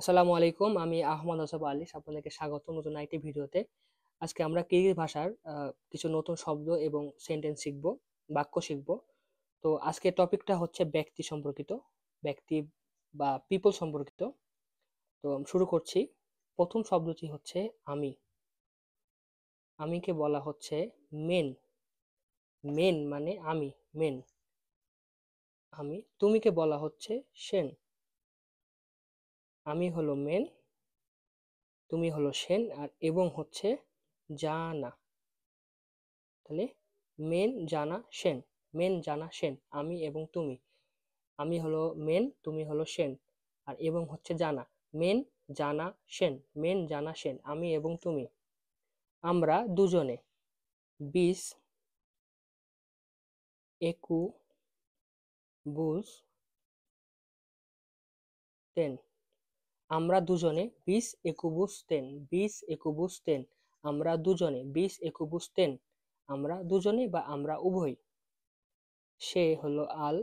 আসসালামু আলাইকুম। আমি আহমদ আসফ আলী। আপনাদেরকে স্বাগত নতুন আরেকটি ভিডিওতে। আজকে আমরা কিরগিজ ভাষার কিছু নতুন শব্দ এবং সেন্টেন্স শিখব, বাক্য শিখব। তো আজকের টপিকটা হচ্ছে ব্যক্তি সম্পর্কিত, ব্যক্তি বা পিপল সম্পর্কিত। তো শুরু করছি। প্রথম শব্দটি হচ্ছে আমি। আমিকে বলা হচ্ছে মেন। মেন মানে আমি, মেন। আমি। তুমিকে বলা হচ্ছে সেন। আমি হলো মেন, তুমি হলো সেন, আর এবং হচ্ছে জানা। তাহলে মেন জানা সেন। মেন জানা সেন, আমি এবং তুমি। আমি হলো মেন, তুমি হলো সেন, আর এবং হচ্ছে জানা। মেন জানা সেন, মেন জানা সেন, আমি এবং তুমি। আমরা দুজনে। 20 একু বুঝ 10। আমরা দুজনে 20 একুবুস 10। 20 একুবুস 10। আমরা দুজনে 20 একুবুস 10। আমরা দুজনে বা আমরা উভয়। সে হলো আল।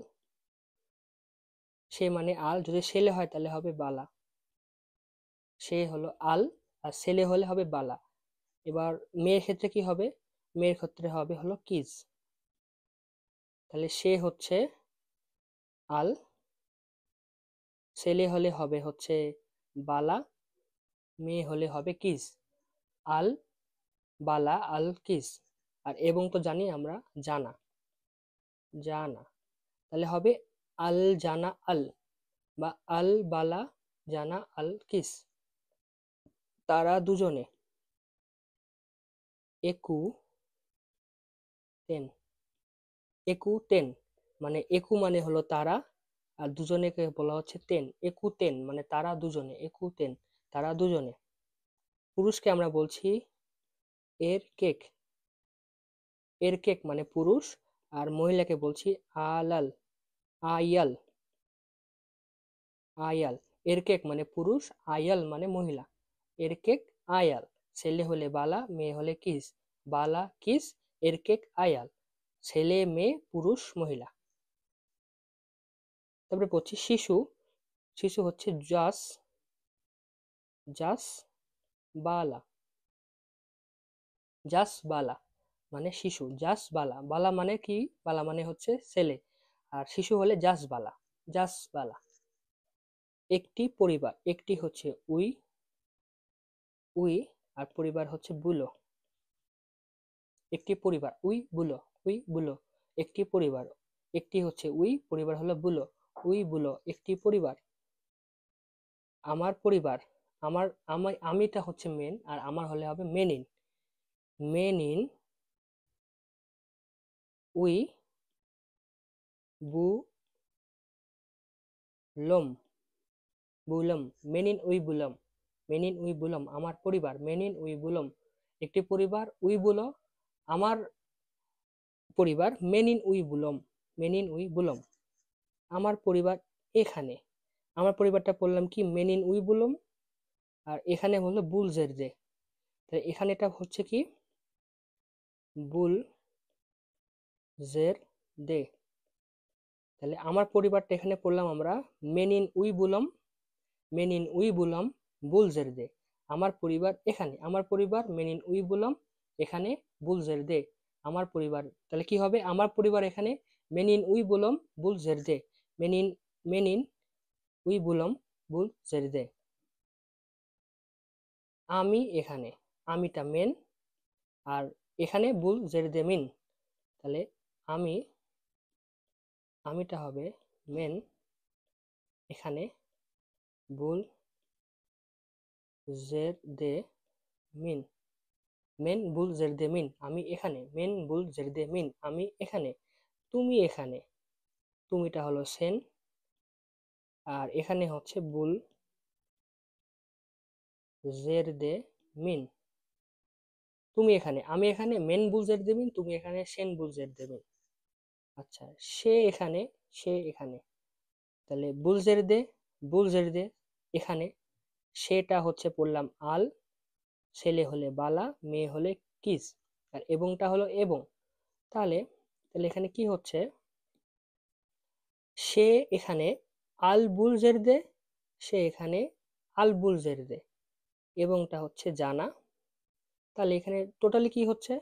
সে মানে আল, যদি ছেলে হয় তাহলে হবে বালা। সে হলো আল, আর ছেলে হলে হবে বালা। এবার মেয়ের ক্ষেত্রে কি হবে? মেয়ের ক্ষেত্রে হবে হলো কিজ। তাহলে সে হচ্ছে আল, ছেলে হলে হবে হচ্ছে বালা, মেয়ে হলে হবে কিজ। আল বালা আল কিজ। আর এবং তো জানি আমরা, জানা। জানা। তাহলে হবে আল জানা আল, বা আল বালা জানা আল কিস। তারা দুজনে। একু 10। একু 10 মানে একু মানে হলো তারা, আর দুজনেকে বলা হচ্ছে 10। একু 10 মানে তারা দুজনে। একু 10 তারা দুজনে। পুরুষকে আমরা বলছি এর কেক। এর কেক মানে পুরুষ, আর মহিলাকে বলছি আলাল। আয়াল। আয়াল। এর কেক মানে পুরুষ, আয়াল মানে মহিলা। এর কেক আয়াল। ছেলে হলে বালা, মেয়ে হলে কিস। বালা কিস, এর কেক আয়াল। ছেলে মেয়ে পুরুষ মহিলা। তারপরে পড়ছি শিশু। শিশু হচ্ছে জাস। জাস বালা। জাস বালা মানে শিশু। জাস বালা। বালা মানে কি? বালা মানে হচ্ছে ছেলে, আর শিশু হলে জাস বালা। জাস বালা। একটি পরিবার। একটি হচ্ছে উই। উই। আর পরিবার হচ্ছে বুলো। একটি পরিবার উই বুলো। উই বুলো। একটি পরিবার। একটি হচ্ছে উই, পরিবার হলো বুলো। উই বুলো একটি পরিবার। আমার পরিবার। আমার আমিটা হচ্ছে মেন, আর আমার হলে হবে মেনিন। মেনিন উই বুলম। বুলম। মেনিন উই বুলম। মেনিন উই বুলম আমার পরিবার। মেনিন উই বুলম একটি পরিবার। উই বুলো আমার পরিবার। মেনিন উই বুলম। মেনিন উই বুলম আমার পরিবার এখানে। আমার পরিবারটা পড়লাম কি? মেনিন উই বুলম। আর এখানে হলো বুলজের দে। তাহলে এখানে এটা হচ্ছে কি? বুল জের দে। তাহলে আমার পরিবারটা এখানে পড়লাম আমরা মেনিন উই বুলম। মেনিন উই বুলম বুলজের দে। আমার পরিবার এখানে। আমার পরিবার মেনিন উই বুলম এখানে বুলজের দে। আমার পরিবার। তাহলে কি হবে? আমার পরিবার এখানে মেনিন উই বুলম বুলজের দে। মেনিন মেনিন উই বুলম বুলজের দে। আমি এখানে। আমিটা মেন, আর এখানে বুল জের দে মিন। তাহলে আমি, আমিটা হবে মেন, এখানে বুল জের দে মিন। মেন বুল জের দে মিন আমি এখানে। মেন বুল জের দে মিন আমি এখানে। তুমি এখানে। তুমিটা হলো সেন, আর এখানে হচ্ছে বুল জের দে মিন। তুমি এখানে। আমি এখানে মেন বুল জের দে মিন, তুমি এখানে সেন বুল জের দে মিন। আচ্ছা, সে এখানে। সে এখানে। তাহলে বুল জের দে, বুল জের দে এখানে। সেটা হচ্ছে পড়লাম আল, ছেলে হলে বালা, মেয়ে হলে কিস, আর এবংটা হলো এবং। তাহলে তাহলে এখানে কি হচ্ছে? সে এখানে আল বুল জের দে। সে এখানে আল বুল জেরদে, এবংটা হচ্ছে জানা। তাহলে এখানে টোটালি কি হচ্ছে,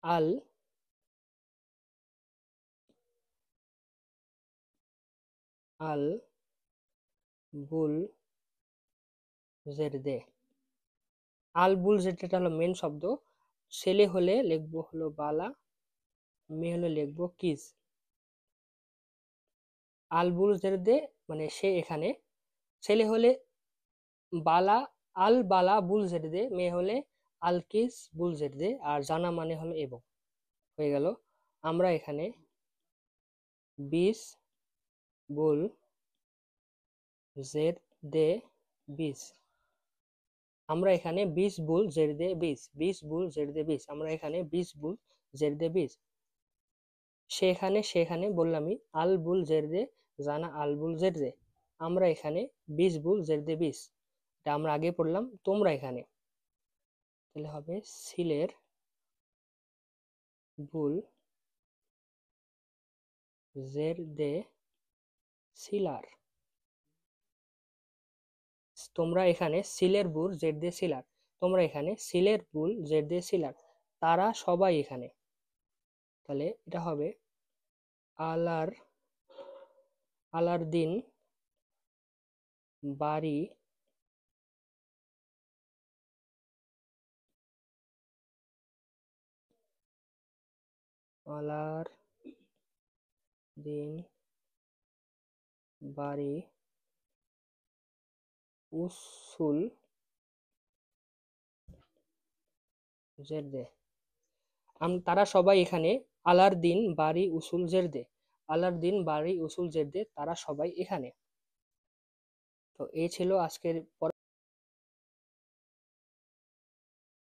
আল আল বুল জেরদে। আল বুল জেরদেটা হলো মেন শব্দ, ছেলে হলে লিখবো হলো বালা, মেয়ে হলে লিখবো কিস। আল বুল জেরদে মানে সে এখানে, ছেলে হলে বালা, আল বালা বুল জেরদে, মেয়ে হলে আল কিস বুল জেরদে, আর জানা মানে হলো এবং। হয়ে গেল। আমরা এখানে 20 বুল জেরদে 20, আমরা এখানে 20 বুল জেরদে 20, 20 বুল জেরদে 20, আমরা এখানে 20 বুল জেরদে 20। সেখানে বললামই আল বুল জেরদে জানা আল বুল জেরদে, আমরা এখানে 20 বুল জেরদে 20, এটা আমরা আগে পড়লাম। তোমরা এখানে তাহলে হবে সিলের বুল জেরদে সিলার। তোমরা এখানে সিলের বুল জেরদে সিলার, তোমরা এখানে সিলের বুল জেরদে সিলার, তারা সবাই এখানে। তাহলে এটা হবে আলার আলার দিন বাড়ি আলার দিন বাড়ি উসুল জেরদে, তারা সবাই এখানে। আলার দিন বাড়ি উসুল জেরদে, আলার দিন বাড়ি উসুল জেরদে, তারা সবাই এখানে। তো এই ছিল আজকের